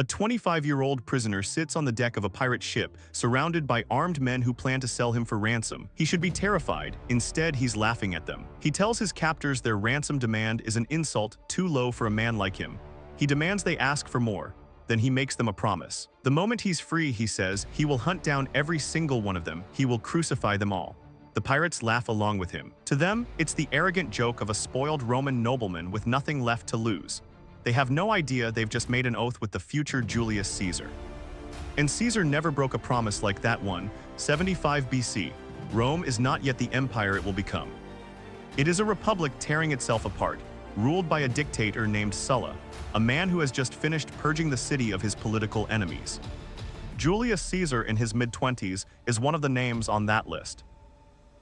A 25-year-old prisoner sits on the deck of a pirate ship, surrounded by armed men who plan to sell him for ransom. He should be terrified. Instead, he's laughing at them. He tells his captors their ransom demand is an insult too low for a man like him. He demands they ask for more. Then he makes them a promise. The moment he's free, he says, he will hunt down every single one of them. He will crucify them all. The pirates laugh along with him. To them, it's the arrogant joke of a spoiled Roman nobleman with nothing left to lose. They have no idea they've just made an oath with the future Julius Caesar. And Caesar never broke a promise like that one. 75 BC. Rome is not yet the empire it will become. It is a republic tearing itself apart, ruled by a dictator named Sulla, a man who has just finished purging the city of his political enemies. Julius Caesar in his mid-20s is one of the names on that list.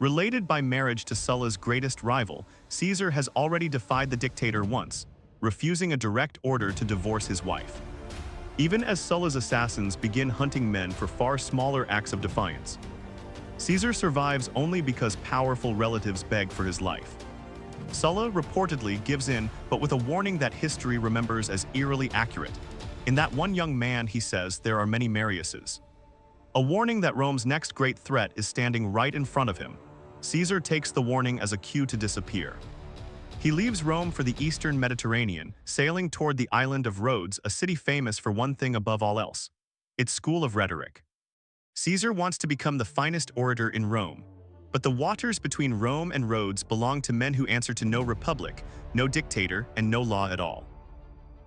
Related by marriage to Sulla's greatest rival, Caesar has already defied the dictator once, refusing a direct order to divorce his wife. Even as Sulla's assassins begin hunting men for far smaller acts of defiance, Caesar survives only because powerful relatives beg for his life. Sulla reportedly gives in, but with a warning that history remembers as eerily accurate. In that one young man, he says, there are many Mariuses. A warning that Rome's next great threat is standing right in front of him. Caesar takes the warning as a cue to disappear. He leaves Rome for the eastern Mediterranean, sailing toward the island of Rhodes, a city famous for one thing above all else: its school of rhetoric. Caesar wants to become the finest orator in Rome, but the waters between Rome and Rhodes belong to men who answer to no republic, no dictator, and no law at all.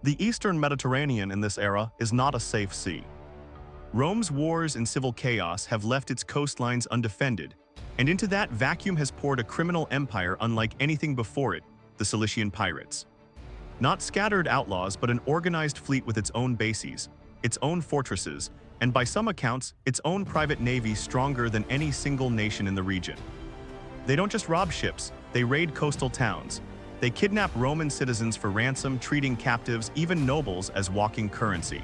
The eastern Mediterranean in this era is not a safe sea. Rome's wars and civil chaos have left its coastlines undefended, and into that vacuum has poured a criminal empire unlike anything before it, the Cilician pirates. Not scattered outlaws, but an organized fleet with its own bases, its own fortresses, and by some accounts, its own private navy stronger than any single nation in the region. They don't just rob ships, they raid coastal towns. They kidnap Roman citizens for ransom, treating captives, even nobles, as walking currency.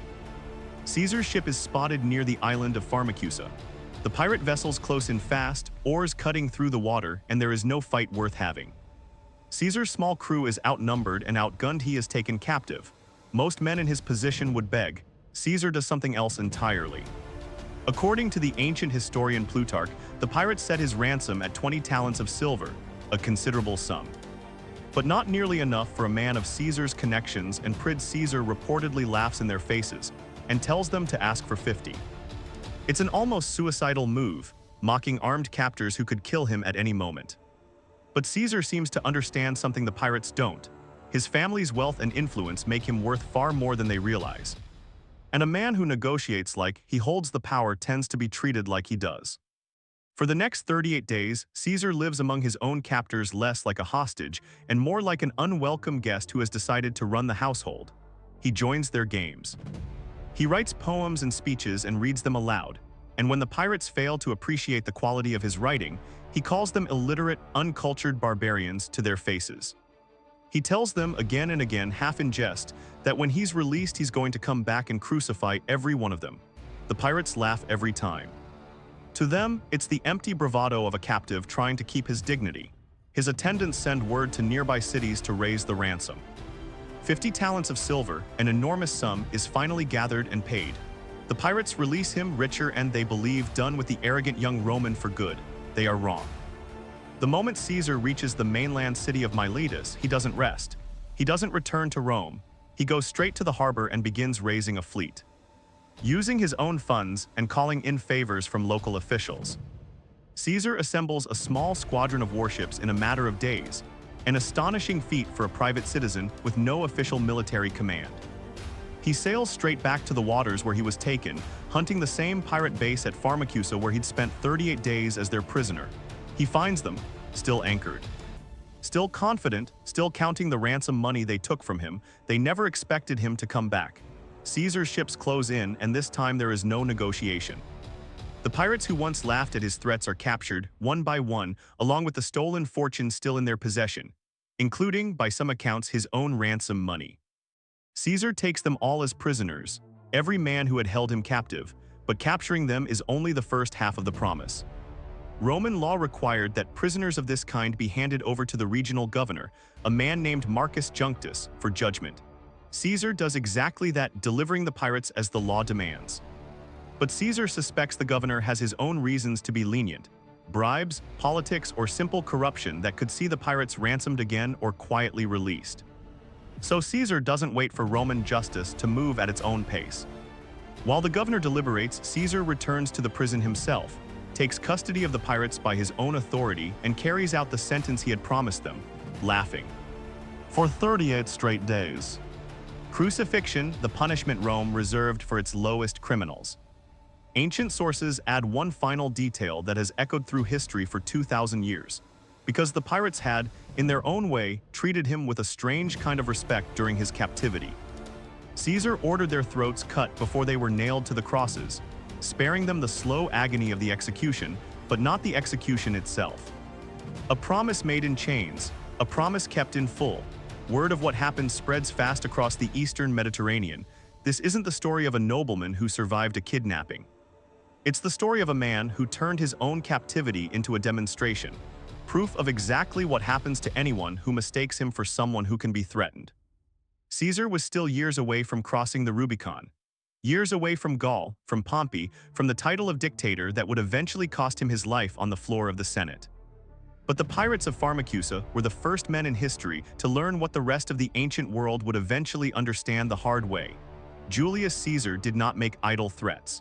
Caesar's ship is spotted near the island of Pharmacusa. The pirate vessels close in fast, oars cutting through the water, and there is no fight worth having. Caesar's small crew is outnumbered and outgunned. He is taken captive. Most men in his position would beg. Caesar does something else entirely. According to the ancient historian Plutarch, the pirates set his ransom at 20 talents of silver, a considerable sum. But not nearly enough for a man of Caesar's connections, and Caesar reportedly laughs in their faces and tells them to ask for 50. It's an almost suicidal move, mocking armed captors who could kill him at any moment. But Caesar seems to understand something the pirates don't. His family's wealth and influence make him worth far more than they realize. And a man who negotiates like he holds the power tends to be treated like he does. For the next 38 days, Caesar lives among his own captors less like a hostage and more like an unwelcome guest who has decided to run the household. He joins their games. He writes poems and speeches and reads them aloud, and when the pirates fail to appreciate the quality of his writing, he calls them illiterate, uncultured barbarians to their faces. He tells them again and again, half in jest, that when he's released he's going to come back and crucify every one of them. The pirates laugh every time. To them, it's the empty bravado of a captive trying to keep his dignity. His attendants send word to nearby cities to raise the ransom. 50 talents of silver, an enormous sum, is finally gathered and paid. The pirates release him richer and, they believe, done with the arrogant young Roman for good. They are wrong. The moment Caesar reaches the mainland city of Miletus, he doesn't rest. He doesn't return to Rome. He goes straight to the harbor and begins raising a fleet. Using his own funds and calling in favors from local officials, Caesar assembles a small squadron of warships in a matter of days, an astonishing feat for a private citizen with no official military command. He sails straight back to the waters where he was taken, hunting the same pirate base at Pharmacusa where he'd spent 38 days as their prisoner. He finds them, still anchored. Still confident, still counting the ransom money they took from him. They never expected him to come back. Caesar's ships close in, and this time there is no negotiation. The pirates who once laughed at his threats are captured, one by one, along with the stolen fortune still in their possession, including, by some accounts, his own ransom money. Caesar takes them all as prisoners, every man who had held him captive, but capturing them is only the first half of the promise. Roman law required that prisoners of this kind be handed over to the regional governor, a man named Marcus Junctus, for judgment. Caesar does exactly that, delivering the pirates as the law demands. But Caesar suspects the governor has his own reasons to be lenient: bribes, politics, or simple corruption that could see the pirates ransomed again or quietly released. So Caesar doesn't wait for Roman justice to move at its own pace. While the governor deliberates, Caesar returns to the prison himself, takes custody of the pirates by his own authority, and carries out the sentence he had promised them, laughing. For 38 straight days. Crucifixion, the punishment Rome reserved for its lowest criminals. Ancient sources add one final detail that has echoed through history for 2,000 years, because the pirates had, in their own way, treated him with a strange kind of respect during his captivity. Caesar ordered their throats cut before they were nailed to the crosses, sparing them the slow agony of the execution, but not the execution itself. A promise made in chains, a promise kept in full. Word of what happened spreads fast across the eastern Mediterranean. This isn't the story of a nobleman who survived a kidnapping. It's the story of a man who turned his own captivity into a demonstration, proof of exactly what happens to anyone who mistakes him for someone who can be threatened. Caesar was still years away from crossing the Rubicon, years away from Gaul, from Pompey, from the title of dictator that would eventually cost him his life on the floor of the Senate. But the pirates of Pharmacusa were the first men in history to learn what the rest of the ancient world would eventually understand the hard way. Julius Caesar did not make idle threats.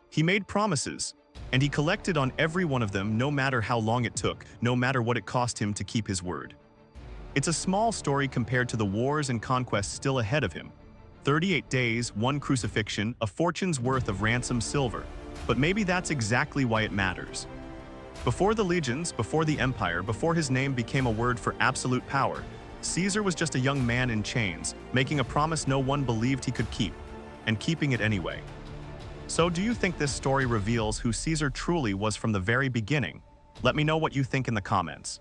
He made promises, and he collected on every one of them, no matter how long it took, no matter what it cost him to keep his word. It's a small story compared to the wars and conquests still ahead of him. 38 days, one crucifixion, a fortune's worth of ransom silver. But maybe that's exactly why it matters. Before the legions, before the empire, before his name became a word for absolute power, Caesar was just a young man in chains, making a promise no one believed he could keep, and keeping it anyway. So do you think this story reveals who Caesar truly was from the very beginning? Let me know what you think in the comments.